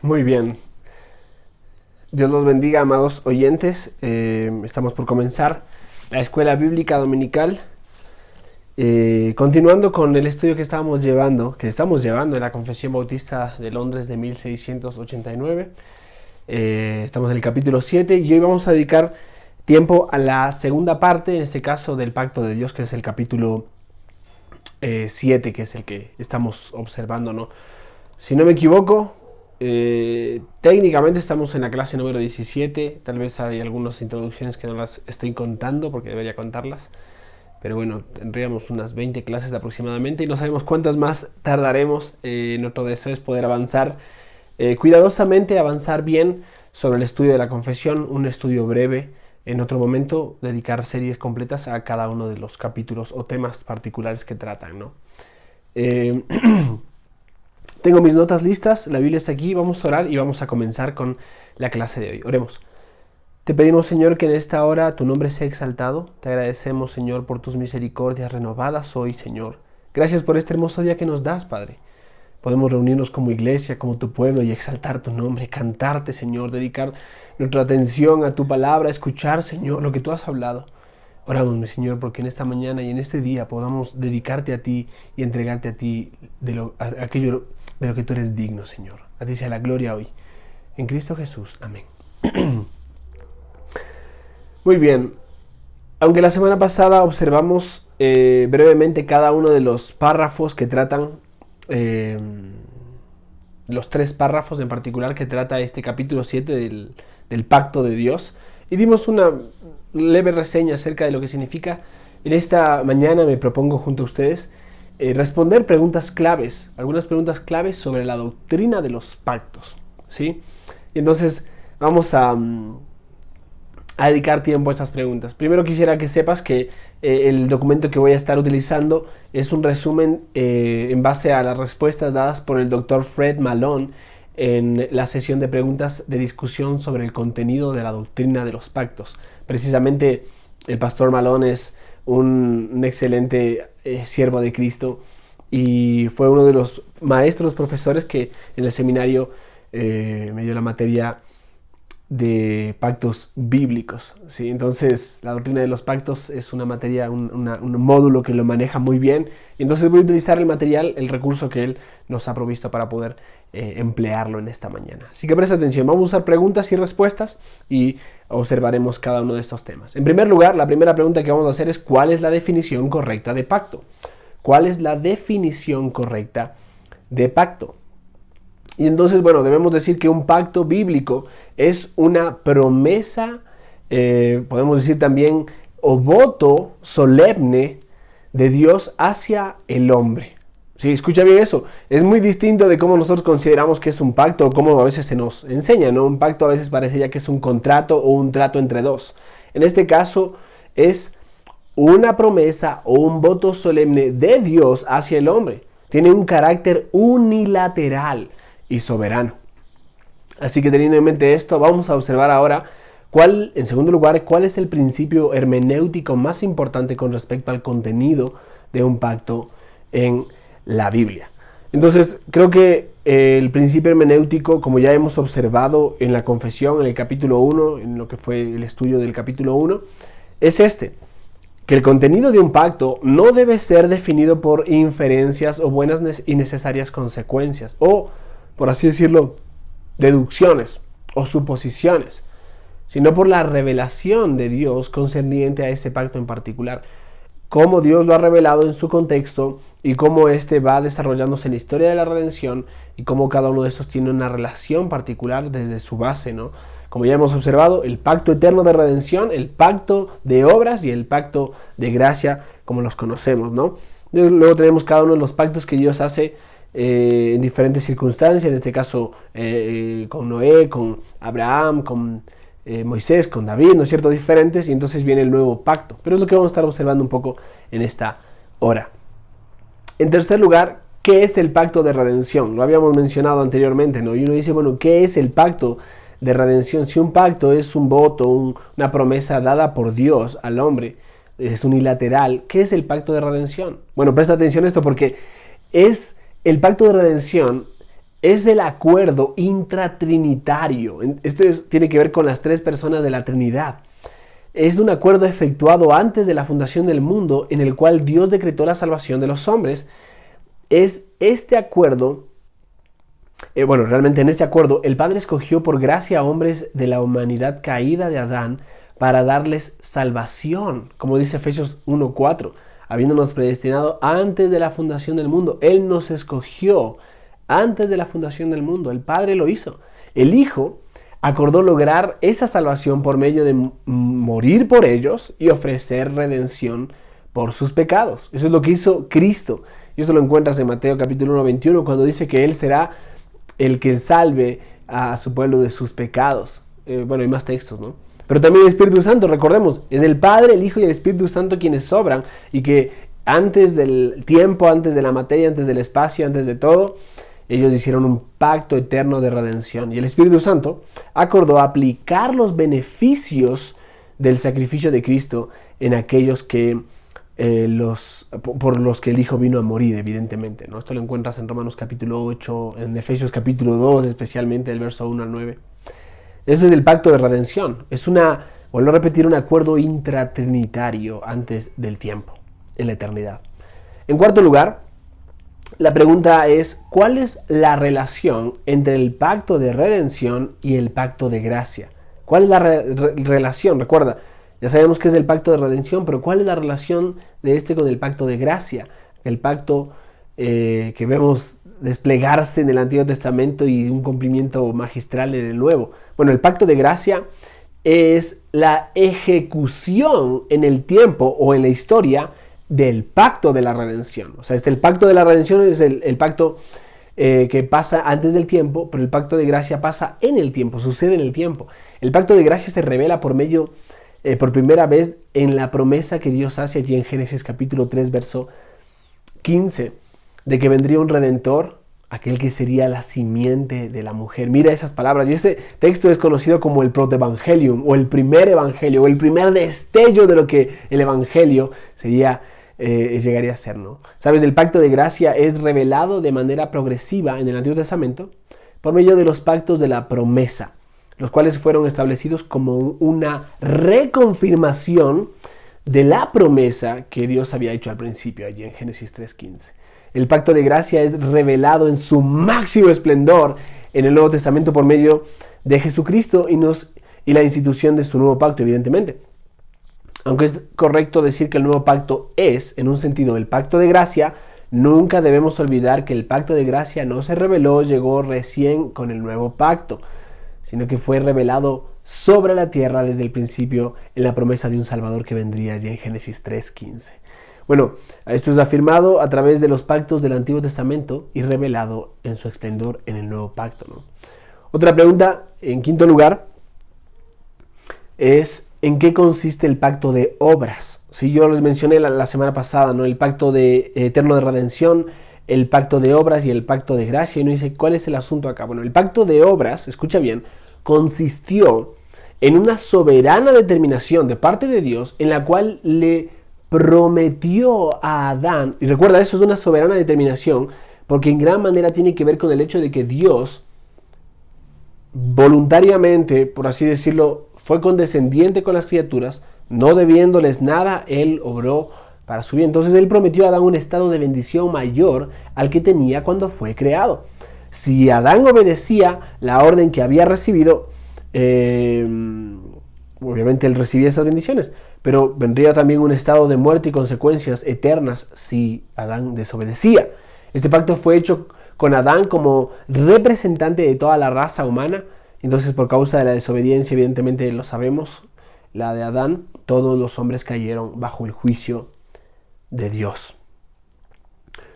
Muy bien. Dios los bendiga, amados oyentes. Estamos por comenzar la escuela bíblica dominical. Continuando con el estudio que estamos llevando en la Confesión Bautista de Londres de 1689. Estamos en el capítulo 7 y hoy vamos a dedicar tiempo a la segunda parte, en este caso del Pacto de Dios, que es el capítulo 7, que es el que estamos observando, ¿no? Si no me equivoco, técnicamente estamos en la clase número 17. Tal vez hay algunas introducciones que no las estoy contando porque debería contarlas, pero bueno, tendríamos unas 20 clases aproximadamente y no sabemos cuántas más tardaremos. Nuestro deseo es poder avanzar cuidadosamente, avanzar bien sobre el estudio de la confesión, un estudio breve. En otro momento dedicar series completas a cada uno de los capítulos o temas particulares que tratan, ¿no? Tengo mis notas listas, la Biblia está aquí, vamos a orar y vamos a comenzar con la clase de hoy. Oremos. Te pedimos, Señor, que en esta hora tu nombre sea exaltado. Te agradecemos, Señor, por tus misericordias renovadas hoy, Señor. Gracias por este hermoso día que nos das, Padre. Podemos reunirnos como iglesia, como tu pueblo y exaltar tu nombre, cantarte, Señor, dedicar nuestra atención a tu palabra, escuchar, Señor, lo que tú has hablado. Oramos, mi Señor, porque en esta mañana y en este día podamos dedicarte a ti y entregarte a ti aquello de lo que tú eres digno, Señor. A ti sea la gloria hoy. En Cristo Jesús. Amén. Muy bien. Aunque la semana pasada observamos brevemente cada uno de los párrafos que tratan, los 3 párrafos en particular que trata este capítulo 7 del Pacto de Dios, y dimos una leve reseña acerca de lo que significa. En esta mañana me propongo junto a ustedes responder preguntas claves, algunas preguntas claves sobre la doctrina de los pactos, ¿sí? Y entonces vamos a dedicar tiempo a estas preguntas. Primero quisiera que sepas que el documento que voy a estar utilizando es un resumen en base a las respuestas dadas por el Dr. Fred Malone en la sesión de preguntas de discusión sobre el contenido de la doctrina de los pactos. Precisamente el pastor Malone es un excelente siervo de Cristo y fue uno de los maestros profesores que en el seminario me dio la materia de pactos bíblicos, ¿sí? Entonces la doctrina de los pactos es una materia, un módulo que lo maneja muy bien, y entonces voy a utilizar el material, el recurso que él nos ha provisto para poder emplearlo en esta mañana. Así que presta atención, vamos a usar preguntas y respuestas y observaremos cada uno de estos temas. En primer lugar, la primera pregunta que vamos a hacer es: ¿cuál es la definición correcta de pacto? ¿Cuál es la definición correcta de pacto? Y entonces, bueno, debemos decir que un pacto bíblico es una promesa, podemos decir también, o voto solemne de Dios hacia el hombre. Sí, escucha bien eso. Es muy distinto de cómo nosotros consideramos que es un pacto o cómo a veces se nos enseña, ¿no? Un pacto a veces parecería que es un contrato o un trato entre dos. En este caso es una promesa o un voto solemne de Dios hacia el hombre. Tiene un carácter unilateral y soberano. Así que, teniendo en mente esto, vamos a observar ahora en segundo lugar, cuál es el principio hermenéutico más importante con respecto al contenido de un pacto en la Biblia. Entonces, creo que el principio hermenéutico, como ya hemos observado en la confesión, en el capítulo 1, en lo que fue el estudio del capítulo 1, es que el contenido de un pacto no debe ser definido por inferencias o buenas y necesarias consecuencias, o, por así decirlo, deducciones o suposiciones, sino por la revelación de Dios concerniente a ese pacto en particular, cómo Dios lo ha revelado en su contexto y cómo éste va desarrollándose en la historia de la redención y cómo cada uno de estos tiene una relación particular desde su base, ¿no? Como ya hemos observado, el pacto eterno de redención, el pacto de obras y el pacto de gracia, como los conocemos, ¿no? Luego tenemos cada uno de los pactos que Dios hace en diferentes circunstancias, en este caso con Noé, con Abraham, con Moisés, con David, ¿no es cierto?, diferentes, y entonces viene el nuevo pacto, pero es lo que vamos a estar observando un poco en esta hora. En tercer lugar, ¿qué es el pacto de redención? Lo habíamos mencionado anteriormente, ¿no? Y uno dice, bueno, ¿qué es el pacto de redención? Si un pacto es un voto, una promesa dada por Dios al hombre, es unilateral, ¿qué es el pacto de redención? Bueno, presta atención a esto porque el pacto de redención es el acuerdo intratrinitario. Tiene que ver con las tres personas de la Trinidad. Es un acuerdo efectuado antes de la fundación del mundo en el cual Dios decretó la salvación de los hombres. Es este acuerdo, realmente en este acuerdo, el Padre escogió por gracia a hombres de la humanidad caída de Adán para darles salvación, como dice Efesios 1:4, habiéndonos predestinado antes de la fundación del mundo. Él nos escogió antes de la fundación del mundo. El Padre lo hizo. El Hijo acordó lograr esa salvación por medio de morir por ellos y ofrecer redención por sus pecados. Eso es lo que hizo Cristo. Y eso lo encuentras en Mateo capítulo 1:21, cuando dice que Él será el que salve a su pueblo de sus pecados. Hay más textos, ¿no? Pero también el Espíritu Santo, recordemos, es el Padre, el Hijo y el Espíritu Santo quienes sobran, y que antes del tiempo, antes de la materia, antes del espacio, antes de todo, ellos hicieron un pacto eterno de redención. Y el Espíritu Santo acordó aplicar los beneficios del sacrificio de Cristo en aquellos que por los que el Hijo vino a morir, evidentemente, ¿no? Esto lo encuentras en Romanos capítulo 8, en Efesios capítulo 2, especialmente del verso 1 al 9. Este es el pacto de redención. Vuelvo a repetir, un acuerdo intratrinitario antes del tiempo, en la eternidad. En cuarto lugar, la pregunta es, ¿cuál es la relación entre el pacto de redención y el pacto de gracia? ¿Cuál es la relación? Recuerda, ya sabemos que es el pacto de redención, pero ¿cuál es la relación de este con el pacto de gracia? El pacto que vemos desplegarse en el Antiguo Testamento y un cumplimiento magistral en el Nuevo. Bueno, el pacto de gracia es la ejecución en el tiempo o en la historia del pacto de la redención. O sea, el pacto de la redención es el pacto que pasa antes del tiempo, pero el pacto de gracia pasa en el tiempo, sucede en el tiempo. El pacto de gracia se revela por primera vez en la promesa que Dios hace allí en Génesis capítulo 3, verso 15, de que vendría un redentor, aquel que sería la simiente de la mujer. Mira esas palabras, y ese texto es conocido como el protoevangelium, o el primer evangelio, o el primer destello de lo que el evangelio llegaría a ser, ¿no? Sabes, el pacto de gracia es revelado de manera progresiva en el Antiguo Testamento por medio de los pactos de la promesa, los cuales fueron establecidos como una reconfirmación de la promesa que Dios había hecho al principio, allí en Génesis 3:15. El pacto de gracia es revelado en su máximo esplendor en el Nuevo Testamento por medio de Jesucristo y la institución de su nuevo pacto, evidentemente. Aunque es correcto decir que el nuevo pacto es, en un sentido, el pacto de gracia, nunca debemos olvidar que el pacto de gracia no se reveló, llegó recién con el nuevo pacto, sino que fue revelado sobre la tierra desde el principio en la promesa de un Salvador que vendría allí en Génesis 3:15. Bueno, esto es afirmado a través de los pactos del Antiguo Testamento y revelado en su esplendor en el nuevo pacto, ¿no? Otra pregunta, en quinto lugar, es ¿en qué consiste el pacto de obras? Si yo les mencioné la semana pasada, ¿no? El pacto eterno de redención, el pacto de obras y el pacto de gracia. Y uno dice, ¿cuál es el asunto acá? Bueno, el pacto de obras, escucha bien, consistió en una soberana determinación de parte de Dios en la cual le prometió a Adán, y recuerda, eso es una soberana determinación, porque en gran manera tiene que ver con el hecho de que Dios voluntariamente, por así decirlo, fue condescendiente con las criaturas, no debiéndoles nada, Él obró para su bien. Entonces Él prometió a Adán un estado de bendición mayor al que tenía cuando fue creado. Si Adán obedecía la orden que había recibido, obviamente él recibía esas bendiciones, pero vendría también un estado de muerte y consecuencias eternas si Adán desobedecía. Este pacto fue hecho con Adán como representante de toda la raza humana. Entonces, por causa de la desobediencia, evidentemente lo sabemos, la de Adán, todos los hombres cayeron bajo el juicio de Dios.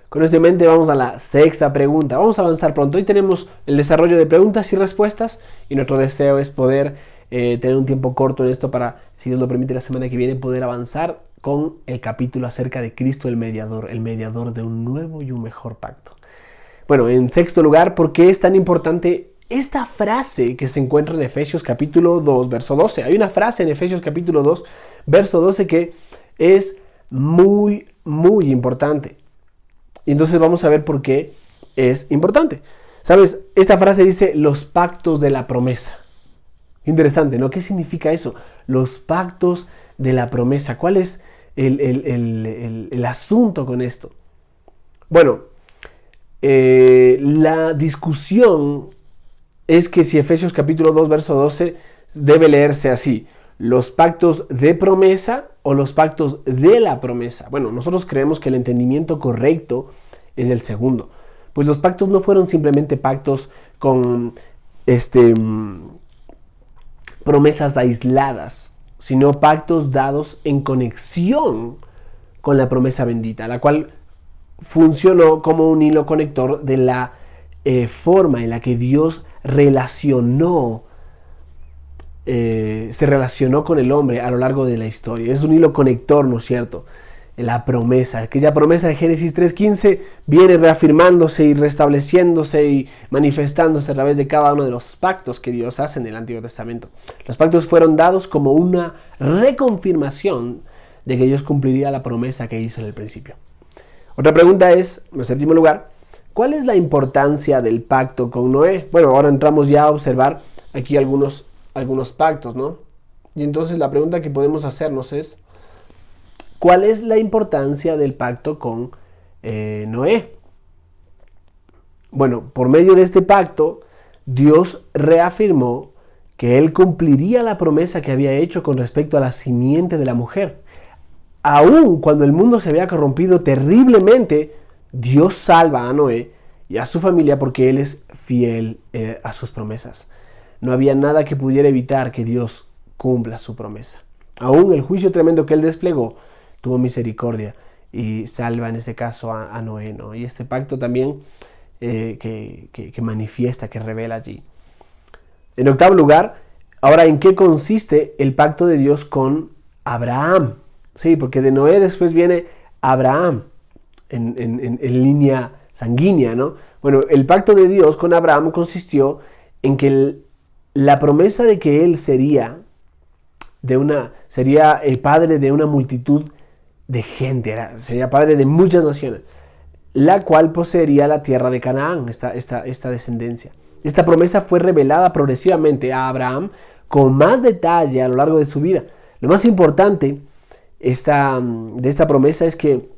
Con esto en mente vamos a la sexta pregunta. Vamos a avanzar pronto. Hoy tenemos el desarrollo de preguntas y respuestas y nuestro deseo es poder tener un tiempo corto en esto para, si Dios lo permite, la semana que viene poder avanzar con el capítulo acerca de Cristo el mediador de un nuevo y un mejor pacto. Bueno, en sexto lugar, ¿por qué es tan importante esta frase que se encuentra en Efesios capítulo 2, verso 12? Hay una frase en Efesios capítulo 2, verso 12 que es muy, muy importante. Y entonces vamos a ver por qué es importante. ¿Sabes? Esta frase dice los pactos de la promesa. Interesante, ¿no? ¿Qué significa eso? Los pactos de la promesa. ¿Cuál es el asunto con esto? Bueno, la discusión es que si Efesios capítulo 2, verso 12 debe leerse así: los pactos de promesa o los pactos de la promesa. Bueno, nosotros creemos que el entendimiento correcto es el segundo. Pues los pactos no fueron simplemente pactos con promesas aisladas, sino pactos dados en conexión con la promesa bendita, la cual funcionó como un hilo conector de la forma en la que Dios se relacionó con el hombre a lo largo de la historia. Es un hilo conector, ¿no es cierto? La promesa, aquella promesa de Génesis 3:15 viene reafirmándose y restableciéndose y manifestándose a través de cada uno de los pactos que Dios hace en el Antiguo Testamento. Los pactos fueron dados como una reconfirmación de que Dios cumpliría la promesa que hizo en el principio. Otra pregunta es, en séptimo lugar, ¿cuál es la importancia del pacto con Noé? Bueno, ahora entramos ya a observar aquí algunos pactos, ¿no? Y entonces la pregunta que podemos hacernos es, ¿cuál es la importancia del pacto con Noé? Bueno, por medio de este pacto, Dios reafirmó que Él cumpliría la promesa que había hecho con respecto a la simiente de la mujer. Aun cuando el mundo se había corrompido terriblemente, Dios salva a Noé y a su familia porque Él es fiel a sus promesas. No había nada que pudiera evitar que Dios cumpla su promesa. Aún el juicio tremendo que Él desplegó tuvo misericordia y salva en este caso a Noé, ¿no? Y este pacto también que manifiesta, que revela allí. En octavo lugar, ahora, ¿en qué consiste el pacto de Dios con Abraham? Sí, porque de Noé después viene Abraham en línea sanguínea, ¿no? Bueno, el pacto de Dios con Abraham consistió en que la promesa de que él sería padre de una multitud de gente, sería padre de muchas naciones, la cual poseería la tierra de Canaán, esta descendencia. Esta promesa fue revelada progresivamente a Abraham con más detalle a lo largo de su vida. Lo más importante de esta promesa es que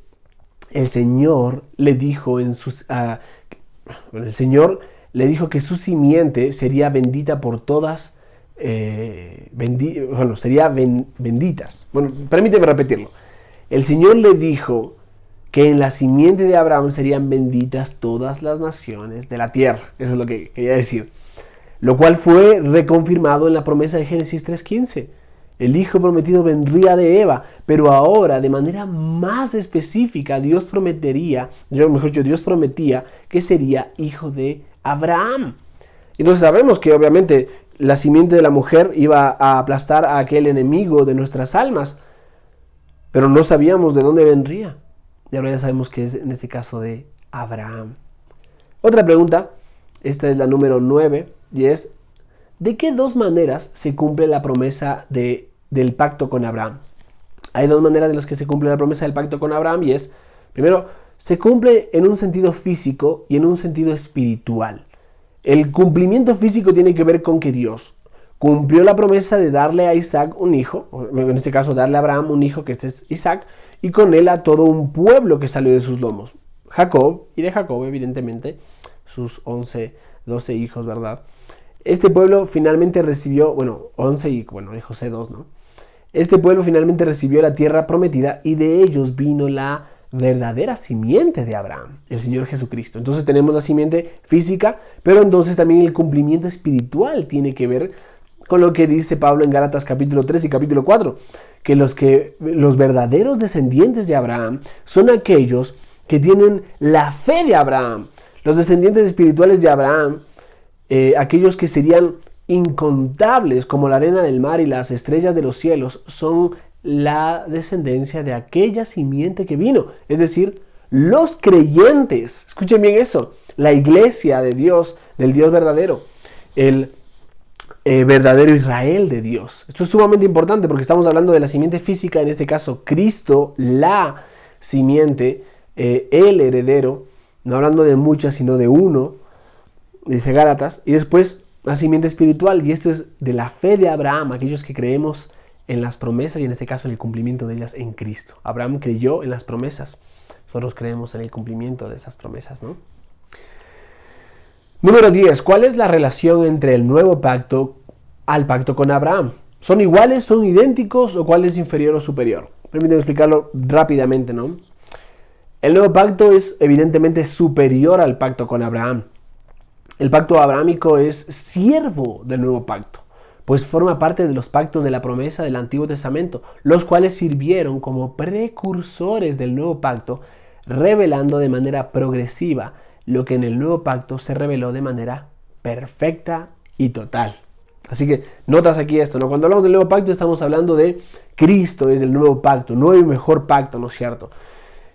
el Señor le dijo que su simiente sería bendita por todas, benditas. Bueno, permíteme repetirlo. El Señor le dijo que en la simiente de Abraham serían benditas todas las naciones de la tierra. Eso es lo que quería decir. Lo cual fue reconfirmado en la promesa de Génesis 3:15. El hijo prometido vendría de Eva, pero ahora de manera más específica Dios prometía que sería hijo de Abraham. Entonces sabemos que obviamente la simiente de la mujer iba a aplastar a aquel enemigo de nuestras almas, pero no sabíamos de dónde vendría. Y ahora ya sabemos que es en este caso de Abraham. Otra pregunta, esta es la número 9, y es: ¿de qué dos maneras se cumple la promesa del pacto con Abraham? Hay dos maneras en las que se cumple la promesa del pacto con Abraham, y es, primero, se cumple en un sentido físico y en un sentido espiritual. El cumplimiento físico tiene que ver con que Dios cumplió la promesa de darle a Isaac un hijo, en este caso darle a Abraham un hijo, que este es Isaac, y con él a todo un pueblo que salió de sus lomos. Jacob, y de Jacob evidentemente sus 12 hijos, ¿verdad? Este pueblo finalmente recibió, 11 y, de José 2, ¿no? Este pueblo finalmente recibió la tierra prometida y de ellos vino la verdadera simiente de Abraham, el Señor Jesucristo. Entonces tenemos la simiente física, pero entonces también el cumplimiento espiritual tiene que ver con lo que dice Pablo en Gálatas capítulo 3 y capítulo 4, que los verdaderos descendientes de Abraham son aquellos que tienen la fe de Abraham. Los descendientes espirituales de Abraham, aquellos que serían incontables como la arena del mar y las estrellas de los cielos, son la descendencia de aquella simiente que vino, es decir, los creyentes. Escuchen bien eso, la iglesia de Dios, del Dios verdadero, el verdadero Israel de Dios. Esto es sumamente importante porque estamos hablando de la simiente física, en este caso Cristo, la simiente, el heredero, no hablando de muchas sino de uno, dice Gálatas, y después la simiente espiritual, y esto es de la fe de Abraham, aquellos que creemos en las promesas y en este caso en el cumplimiento de ellas en Cristo. Abraham creyó en las promesas, nosotros creemos en el cumplimiento de esas promesas, ¿no? Número 10. ¿Cuál es la relación entre el nuevo pacto al pacto con Abraham? ¿Son iguales, son idénticos o cuál es inferior o superior? Permíteme explicarlo rápidamente, ¿no? El nuevo pacto es evidentemente superior al pacto con Abraham. El pacto abrahámico es siervo del nuevo pacto, pues forma parte de los pactos de la promesa del Antiguo Testamento, los cuales sirvieron como precursores del nuevo pacto, revelando de manera progresiva lo que en el nuevo pacto se reveló de manera perfecta y total. Así que notas aquí esto, ¿no? Cuando hablamos del nuevo pacto estamos hablando de Cristo, es el nuevo pacto, nuevo y mejor pacto, ¿no es cierto?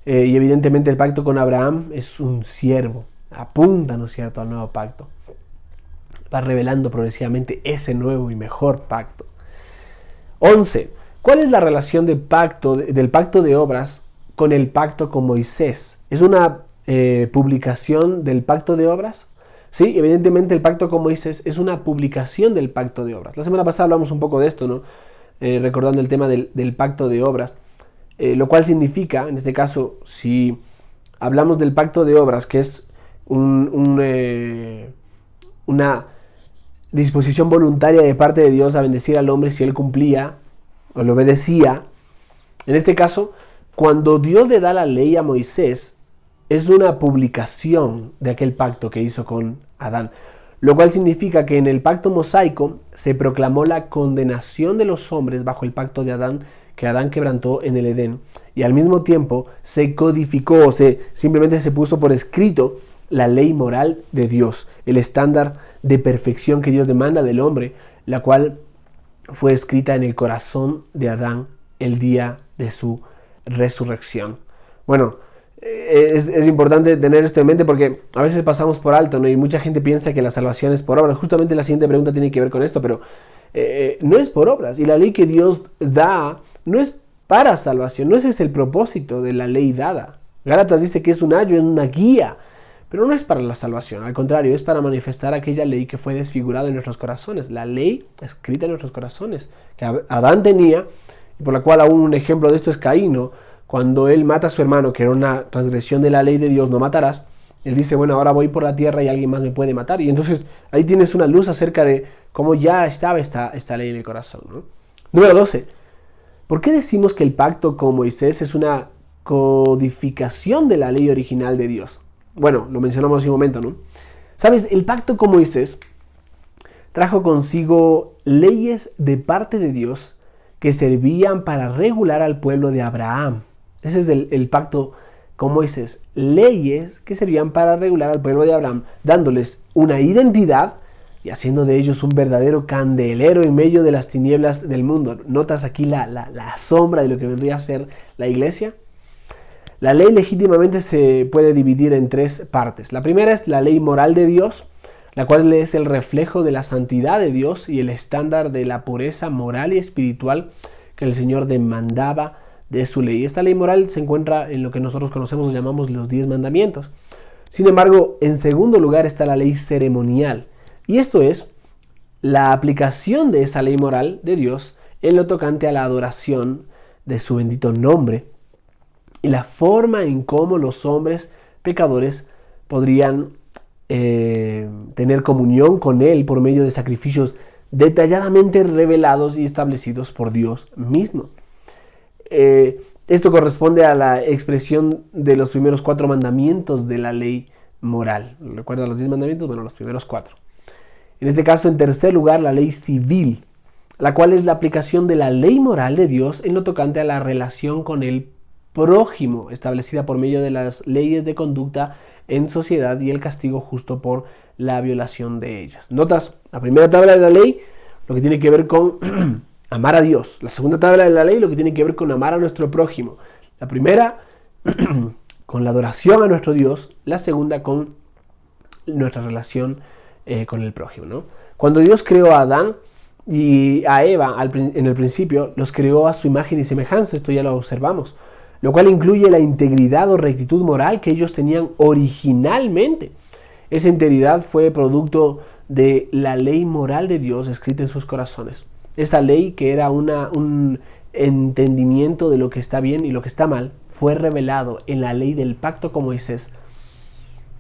Y evidentemente el pacto con Abraham es un siervo, apunta, ¿no es cierto?, al nuevo pacto. Va revelando progresivamente ese nuevo y mejor pacto. 11. ¿Cuál es la relación del pacto de obras con el pacto con Moisés? ¿Es una publicación del pacto de obras? Sí, evidentemente el pacto con Moisés es una publicación del pacto de obras. La semana pasada hablamos un poco de esto, ¿no? Recordando el tema del pacto de obras, lo cual significa, en este caso, si hablamos del pacto de obras, que es una disposición voluntaria de parte de Dios a bendecir al hombre si él cumplía o le obedecía. En este caso, cuando Dios le da la ley a Moisés, es una publicación de aquel pacto que hizo con Adán, lo cual significa que en el pacto mosaico se proclamó la condenación de los hombres bajo el pacto de Adán, que Adán quebrantó en el Edén, y al mismo tiempo se codificó, simplemente se puso por escrito la ley moral de Dios, el estándar de perfección que Dios demanda del hombre, la cual fue escrita en el corazón de Adán el día de su resurrección. Bueno, es importante tener esto en mente porque a veces pasamos por alto, ¿no? Y mucha gente piensa que la salvación es por obras. Justamente la siguiente pregunta tiene que ver con esto, pero no es por obras. Y la ley que Dios da no es para salvación, no ese es el propósito de la ley dada. Gálatas dice que es un ayo, es una guía, pero no es para la salvación, al contrario, es para manifestar aquella ley que fue desfigurada en nuestros corazones, la ley escrita en nuestros corazones, que Adán tenía, y por la cual aún un ejemplo de esto es Caín, ¿no? Cuando él mata a su hermano, que era una transgresión de la ley de Dios, no matarás, él dice, bueno, ahora voy por la tierra y alguien más me puede matar, y entonces ahí tienes una luz acerca de cómo ya estaba esta ley en el corazón, ¿no? Número 12. ¿Por qué decimos que el pacto con Moisés es una codificación de la ley original de Dios? Bueno, lo mencionamos hace un momento, ¿no? ¿Sabes? El pacto con Moisés trajo consigo leyes de parte de Dios que servían para regular al pueblo de Abraham. Ese es el pacto con Moisés. Leyes que servían para regular al pueblo de Abraham, dándoles una identidad y haciendo de ellos un verdadero candelero en medio de las tinieblas del mundo. ¿Notas aquí la sombra de lo que vendría a ser la iglesia? La ley legítimamente se puede dividir en tres partes. La primera es la ley moral de Dios, la cual es el reflejo de la santidad de Dios y el estándar de la pureza moral y espiritual que el Señor demandaba de su ley. Esta ley moral se encuentra en lo que nosotros conocemos o llamamos los 10 mandamientos. Sin embargo, en segundo lugar está la ley ceremonial. Y esto es la aplicación de esa ley moral de Dios en lo tocante a la adoración de su bendito nombre y la forma en cómo los hombres pecadores podrían tener comunión con Él por medio de sacrificios detalladamente revelados y establecidos por Dios mismo. Esto corresponde a la expresión de los primeros 4 mandamientos de la ley moral. ¿Recuerda los 10 mandamientos? Bueno, los primeros 4. En este caso, en tercer lugar, la ley civil, la cual es la aplicación de la ley moral de Dios en lo tocante a la relación con el prójimo, establecida por medio de las leyes de conducta en sociedad y el castigo justo por la violación de ellas. Notas, la primera tabla de la ley, lo que tiene que ver con amar a Dios. La segunda tabla de la ley, lo que tiene que ver con amar a nuestro prójimo. La primera, con la adoración a nuestro Dios. La segunda, con nuestra relación con el prójimo, ¿no? Cuando Dios creó a Adán y a Eva en el principio, los creó a su imagen y semejanza. Esto ya lo observamos. Lo cual incluye la integridad o rectitud moral que ellos tenían originalmente. Esa integridad fue producto de la ley moral de Dios escrita en sus corazones. Esa ley, que era un entendimiento de lo que está bien y lo que está mal, fue revelado en la ley del pacto con Moisés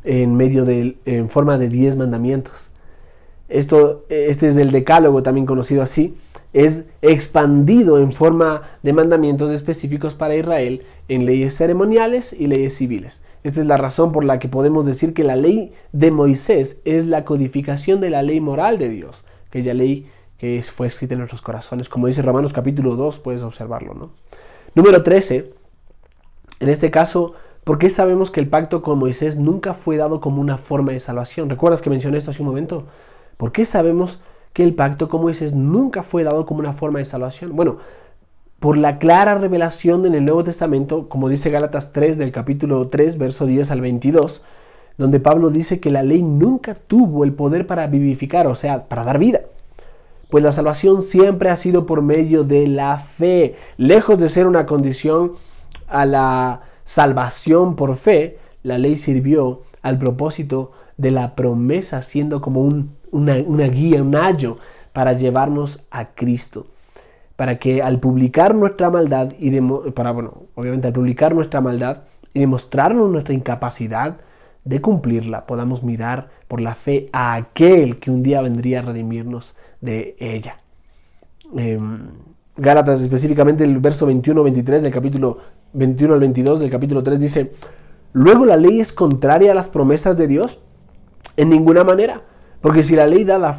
en forma de 10 mandamientos. Este es el decálogo, también conocido así. Es expandido en forma de mandamientos específicos para Israel en leyes ceremoniales y leyes civiles. Esta es la razón por la que podemos decir que la ley de Moisés es la codificación de la ley moral de Dios, aquella ley que fue escrita en nuestros corazones, como dice Romanos capítulo 2, puedes observarlo, ¿no? Número 13, en este caso, ¿por qué sabemos que el pacto con Moisés nunca fue dado como una forma de salvación? ¿Recuerdas que mencioné esto hace un momento? ¿Por qué sabemos que el pacto con Moisés nunca fue dado como una forma de salvación? Bueno, por la clara revelación en el Nuevo Testamento, como dice Gálatas 3, del capítulo 3, verso 10 al 22, donde Pablo dice que la ley nunca tuvo el poder para vivificar, o sea, para dar vida. Pues la salvación siempre ha sido por medio de la fe. Lejos de ser una condición a la salvación por fe, la ley sirvió al propósito de la promesa, siendo como una guía, un ayo para llevarnos a Cristo. Para que al publicar nuestra maldad al publicar nuestra maldad y demostrarnos nuestra incapacidad de cumplirla, podamos mirar por la fe a aquel que un día vendría a redimirnos de ella. Gálatas, específicamente el verso 21-23 del capítulo 21 al 22 del capítulo 3 dice: ¿luego la ley es contraria a las promesas de Dios? En ninguna manera, porque si la ley dada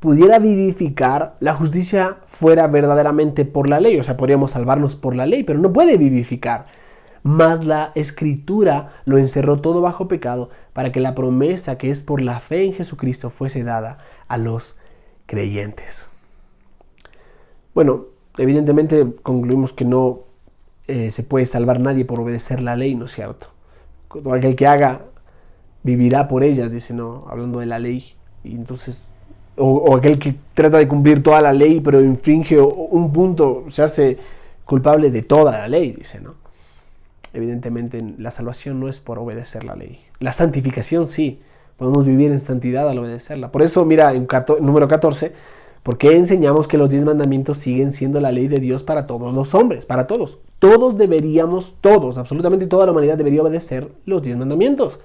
pudiera vivificar, la justicia fuera verdaderamente por la ley, o sea, podríamos salvarnos por la ley, pero no puede vivificar. Mas la Escritura lo encerró todo bajo pecado, para que la promesa que es por la fe en Jesucristo fuese dada a los creyentes. Bueno, evidentemente concluimos que no se puede salvar nadie por obedecer la ley, ¿no es cierto? Todo aquel que haga vivirá por ella, dice, no, hablando de la ley. Y entonces, o aquel que trata de cumplir toda la ley, pero infringe un punto, se hace culpable de toda la ley, dice, ¿no? Evidentemente la salvación no es por obedecer la ley. La santificación sí, podemos vivir en santidad al obedecerla. Por eso, mira, en número 14, ¿por qué enseñamos que los 10 mandamientos siguen siendo la ley de Dios para todos los hombres? Para todos. Absolutamente toda la humanidad debería obedecer los 10 mandamientos.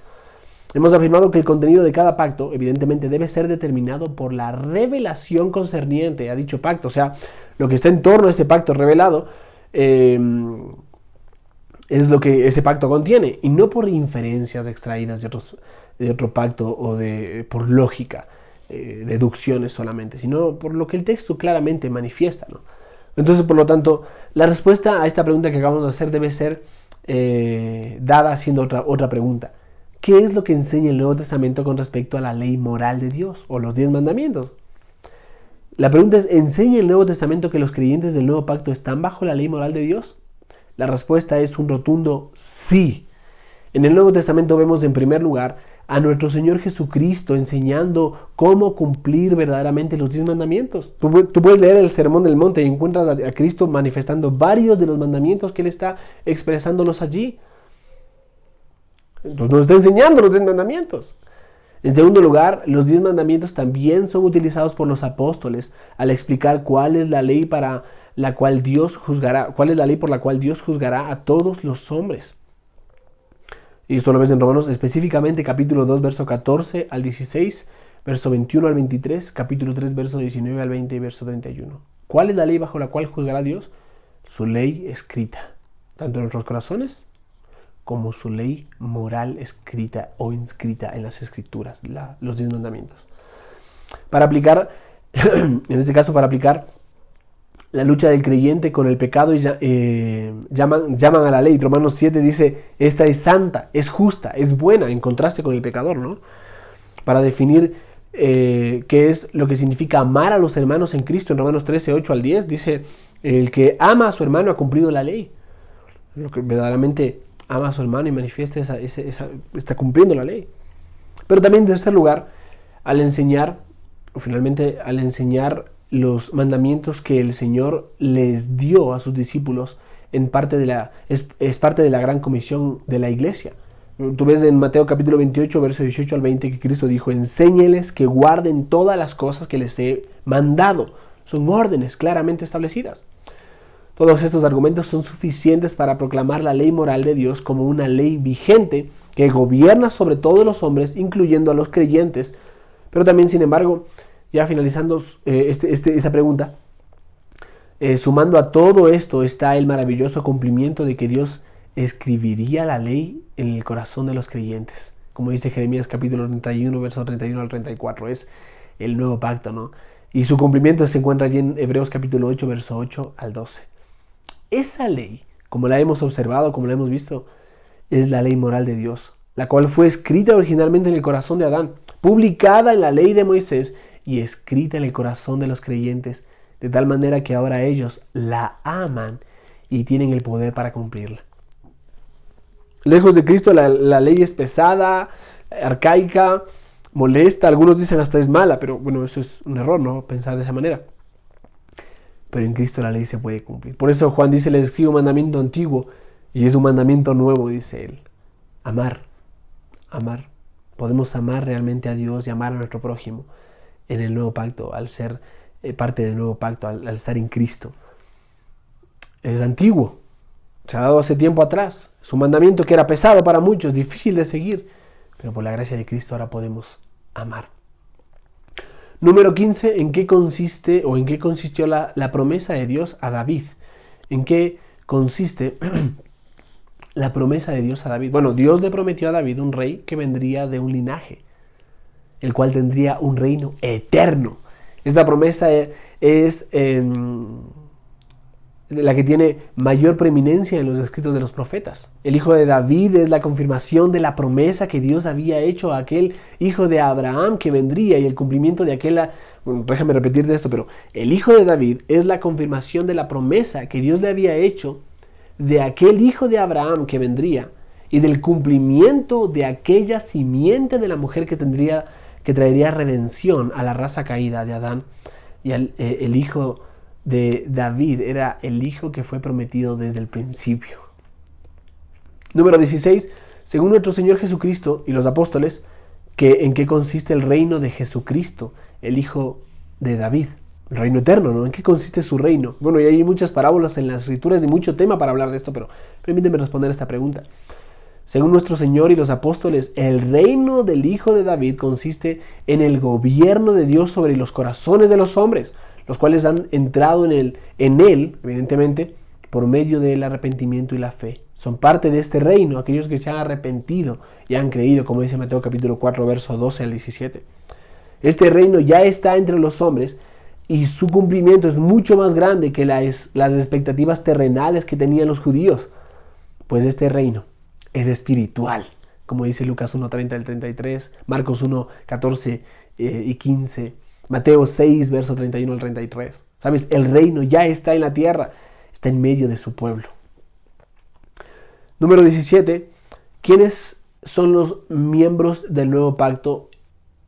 Hemos afirmado que el contenido de cada pacto, evidentemente, debe ser determinado por la revelación concerniente a dicho pacto. O sea, lo que está en torno a ese pacto revelado es lo que ese pacto contiene, y no por inferencias extraídas de otro pacto o por lógica, deducciones solamente, sino por lo que el texto claramente manifiesta, ¿no? Entonces, por lo tanto, la respuesta a esta pregunta que acabamos de hacer debe ser dada haciendo otra pregunta. ¿Qué es lo que enseña el Nuevo Testamento con respecto a la ley moral de Dios o los 10 mandamientos? La pregunta es: ¿enseña el Nuevo Testamento que los creyentes del Nuevo Pacto están bajo la ley moral de Dios? La respuesta es un rotundo sí. En el Nuevo Testamento vemos en primer lugar a nuestro Señor Jesucristo enseñando cómo cumplir verdaderamente los 10 mandamientos. Tú puedes leer el Sermón del Monte y encuentras a Cristo manifestando varios de los mandamientos que Él está expresándolos allí. Entonces nos está enseñando los 10 mandamientos. En segundo lugar, los 10 mandamientos también son utilizados por los apóstoles al explicar cuál es la ley por la cual Dios juzgará a todos los hombres. Y esto lo ves en Romanos, específicamente capítulo 2, verso 14 al 16, verso 21 al 23, capítulo 3, verso 19 al 20 y verso 31. ¿Cuál es la ley bajo la cual juzgará Dios? Su ley escrita, tanto en nuestros corazones como su ley moral escrita o inscrita en las Escrituras, los 10 mandamientos. Para aplicar, en este caso, para aplicar la lucha del creyente con el pecado, llaman a la ley. Romanos 7 dice: esta es santa, es justa, es buena, en contraste con el pecador, ¿no? Para definir qué es lo que significa amar a los hermanos en Cristo, en Romanos 13, 8 al 10, dice: el que ama a su hermano ha cumplido la ley. Lo que verdaderamente ama a su hermano y manifiesta está cumpliendo la ley. Pero también, en tercer lugar, al enseñar los mandamientos que el Señor les dio a sus discípulos, es parte de la gran comisión de la iglesia. Tú ves en Mateo capítulo 28, verso 18 al 20, que Cristo dijo: enséñeles que guarden todas las cosas que les he mandado. Son órdenes claramente establecidas. Todos estos argumentos son suficientes para proclamar la ley moral de Dios como una ley vigente que gobierna sobre todos los hombres, incluyendo a los creyentes. Pero también, sin embargo, ya finalizando esta pregunta, sumando a todo esto está el maravilloso cumplimiento de que Dios escribiría la ley en el corazón de los creyentes. Como dice Jeremías capítulo 31, verso 31 al 34, es el nuevo pacto, ¿no? Y su cumplimiento se encuentra allí en Hebreos capítulo 8, verso 8 al 12. Esa ley, como la hemos observado, como la hemos visto, es la ley moral de Dios, la cual fue escrita originalmente en el corazón de Adán, publicada en la ley de Moisés y escrita en el corazón de los creyentes, de tal manera que ahora ellos la aman y tienen el poder para cumplirla. Lejos de Cristo, la ley es pesada, arcaica, molesta, algunos dicen hasta es mala, pero bueno, eso es un error, ¿no? Pensar de esa manera. Pero en Cristo la ley se puede cumplir. Por eso Juan dice: les escribo un mandamiento antiguo y es un mandamiento nuevo, dice él. Amar. Podemos amar realmente a Dios y amar a nuestro prójimo en el nuevo pacto, al ser parte del nuevo pacto, al estar en Cristo. Es antiguo, se ha dado hace tiempo atrás. Es un mandamiento que era pesado para muchos, difícil de seguir, pero por la gracia de Cristo ahora podemos amar. Número 15, ¿en qué consiste o en qué consistió la promesa de Dios a David? ¿En qué consiste la promesa de Dios a David? Bueno, Dios le prometió a David un rey que vendría de un linaje, el cual tendría un reino eterno. Esta promesa es la que tiene mayor preeminencia en los escritos de los profetas. El hijo de David es la confirmación de la promesa que Dios había hecho a aquel hijo de Abraham que vendría, y el cumplimiento de aquella... Bueno, déjame repetir de esto, pero el hijo de David es la confirmación de la promesa que Dios le había hecho de aquel hijo de Abraham que vendría, y del cumplimiento de aquella simiente de la mujer que traería redención a la raza caída de Adán. Y el hijo de David era el hijo que fue prometido desde el principio. Número 16, según nuestro Señor Jesucristo y los apóstoles, ¿en qué consiste el reino de Jesucristo, el hijo de David? El reino eterno, ¿no? ¿En qué consiste su reino? Bueno, y hay muchas parábolas en las escrituras y mucho tema para hablar de esto, pero permíteme responder esta pregunta. Según nuestro Señor y los apóstoles, el reino del hijo de David consiste en el gobierno de Dios sobre los corazones de los hombres, los cuales han entrado en él, evidentemente, por medio del arrepentimiento y la fe. Son parte de este reino aquellos que se han arrepentido y han creído, como dice Mateo capítulo 4, verso 12 al 17. Este reino ya está entre los hombres y su cumplimiento es mucho más grande que las expectativas terrenales que tenían los judíos, pues este reino es espiritual, como dice Lucas 1:30 al 33, Marcos 1:14 y 15, Mateo 6, verso 31 al 33. ¿Sabes? El reino ya está en la tierra, está en medio de su pueblo. Número 17. ¿Quiénes son los miembros del nuevo pacto?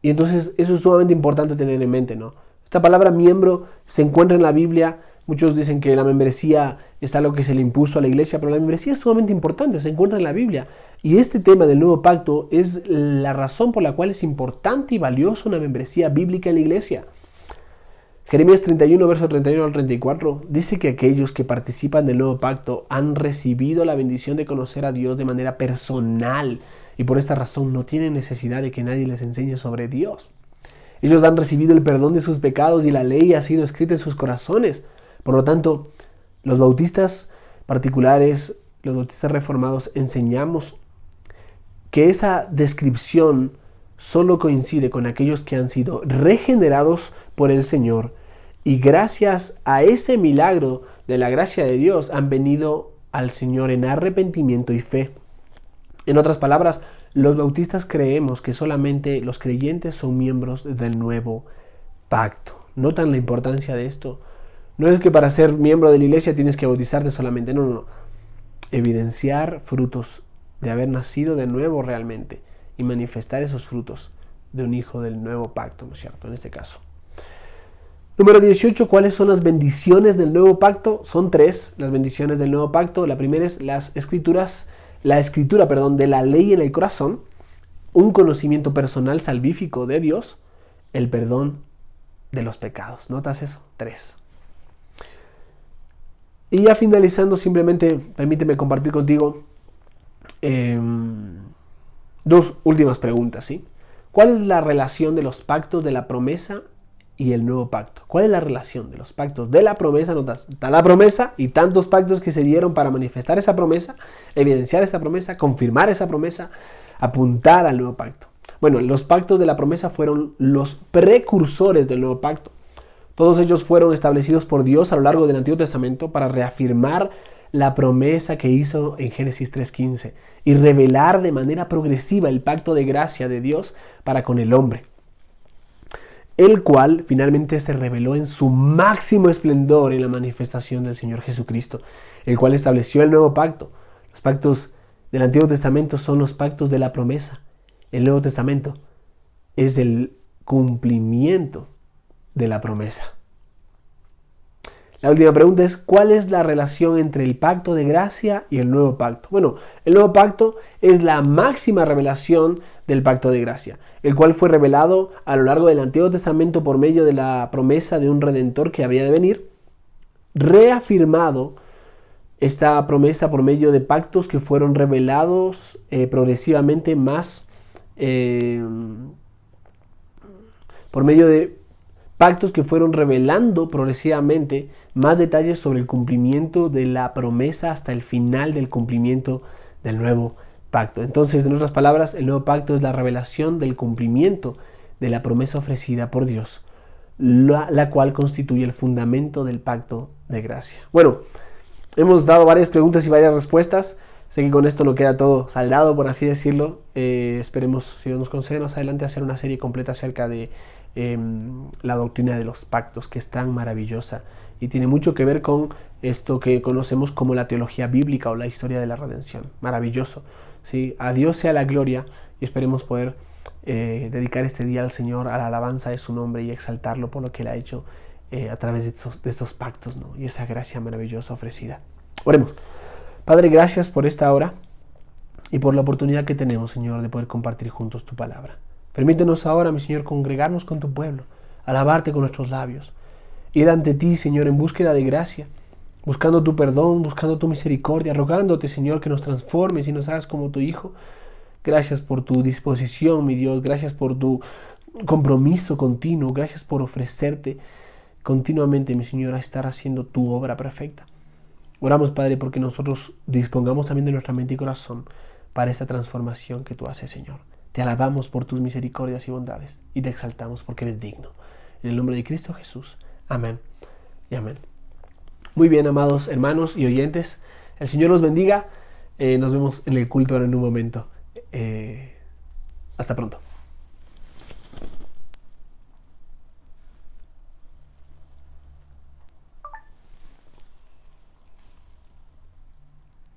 Y entonces eso es sumamente importante tener en mente, ¿no? Esta palabra miembro se encuentra en la Biblia. Muchos dicen que la membresía es algo que se le impuso a la iglesia, pero la membresía es sumamente importante, se encuentra en la Biblia. Y este tema del nuevo pacto es la razón por la cual es importante y valiosa una membresía bíblica en la iglesia. Jeremías 31, verso 31 al 34, dice que aquellos que participan del nuevo pacto han recibido la bendición de conocer a Dios de manera personal, y por esta razón no tienen necesidad de que nadie les enseñe sobre Dios. Ellos han recibido el perdón de sus pecados y la ley ha sido escrita en sus corazones. Por lo tanto, los bautistas particulares, los bautistas reformados, enseñamos que esa descripción solo coincide con aquellos que han sido regenerados por el Señor y gracias a ese milagro de la gracia de Dios han venido al Señor en arrepentimiento y fe. En otras palabras, los bautistas creemos que solamente los creyentes son miembros del nuevo pacto. ¿Notan la importancia de esto? No es que para ser miembro de la iglesia tienes que bautizarte solamente, no. Evidenciar frutos de haber nacido de nuevo realmente y manifestar esos frutos de un hijo del nuevo pacto, ¿no es cierto? En este caso. Número 18, ¿cuáles son las bendiciones del nuevo pacto? Son 3 las bendiciones del nuevo pacto. La primera es las escrituras la escritura, de la ley en el corazón, un conocimiento personal salvífico de Dios, el perdón de los pecados. ¿Notas eso? 3. Y ya finalizando, simplemente permíteme compartir contigo 2 últimas preguntas, ¿sí? ¿Cuál es la relación de los pactos de la promesa y el nuevo pacto? ¿Cuál es la relación de los pactos de la promesa? Notas, está la promesa y tantos pactos que se dieron para manifestar esa promesa, evidenciar esa promesa, confirmar esa promesa, apuntar al nuevo pacto. Bueno, los pactos de la promesa fueron los precursores del nuevo pacto. Todos ellos fueron establecidos por Dios a lo largo del Antiguo Testamento para reafirmar la promesa que hizo en Génesis 3:15 y revelar de manera progresiva el pacto de gracia de Dios para con el hombre, el cual finalmente se reveló en su máximo esplendor en la manifestación del Señor Jesucristo, el cual estableció el nuevo pacto. Los pactos del Antiguo Testamento son los pactos de la promesa. El Nuevo Testamento es el cumplimiento de la promesa. La última pregunta es: ¿cuál es la relación entre el pacto de gracia y el nuevo pacto? Bueno, el nuevo pacto es la máxima revelación del pacto de gracia, el cual fue revelado a lo largo del Antiguo Testamento por medio de la promesa de un redentor que habría de venir, reafirmado esta promesa por medio de pactos que fueron revelados progresivamente más, por medio de pactos que fueron revelando progresivamente más detalles sobre el cumplimiento de la promesa hasta el final del cumplimiento del nuevo pacto. Entonces, en otras palabras, el nuevo pacto es la revelación del cumplimiento de la promesa ofrecida por Dios, la cual constituye el fundamento del pacto de gracia. Bueno, hemos dado varias preguntas y varias respuestas. Sé que con esto no queda todo saldado, por así decirlo. Esperemos, si Dios nos concede más adelante, hacer una serie completa acerca de la doctrina de los pactos, que es tan maravillosa y tiene mucho que ver con esto que conocemos como la teología bíblica o la historia de la redención. Maravilloso, ¿sí? A Dios sea la gloria y esperemos poder dedicar este día al Señor, a la alabanza de su nombre y exaltarlo por lo que Él ha hecho a través de estos pactos, ¿no? Y esa gracia maravillosa ofrecida. Oremos. Padre, gracias por esta hora y por la oportunidad que tenemos, Señor, de poder compartir juntos tu palabra. Permítenos ahora, mi Señor, congregarnos con tu pueblo, alabarte con nuestros labios, ir ante ti, Señor, en búsqueda de gracia, buscando tu perdón, buscando tu misericordia, rogándote, Señor, que nos transformes y nos hagas como tu Hijo. Gracias por tu disposición, mi Dios, gracias por tu compromiso continuo, gracias por ofrecerte continuamente, mi Señor, a estar haciendo tu obra perfecta. Oramos, Padre, porque nosotros dispongamos también de nuestra mente y corazón para esta transformación que tú haces, Señor. Te alabamos por tus misericordias y bondades y te exaltamos porque eres digno. En el nombre de Cristo Jesús. Amén y amén. Muy bien, amados hermanos y oyentes. El Señor los bendiga. Nos vemos en el culto en un momento. Hasta pronto.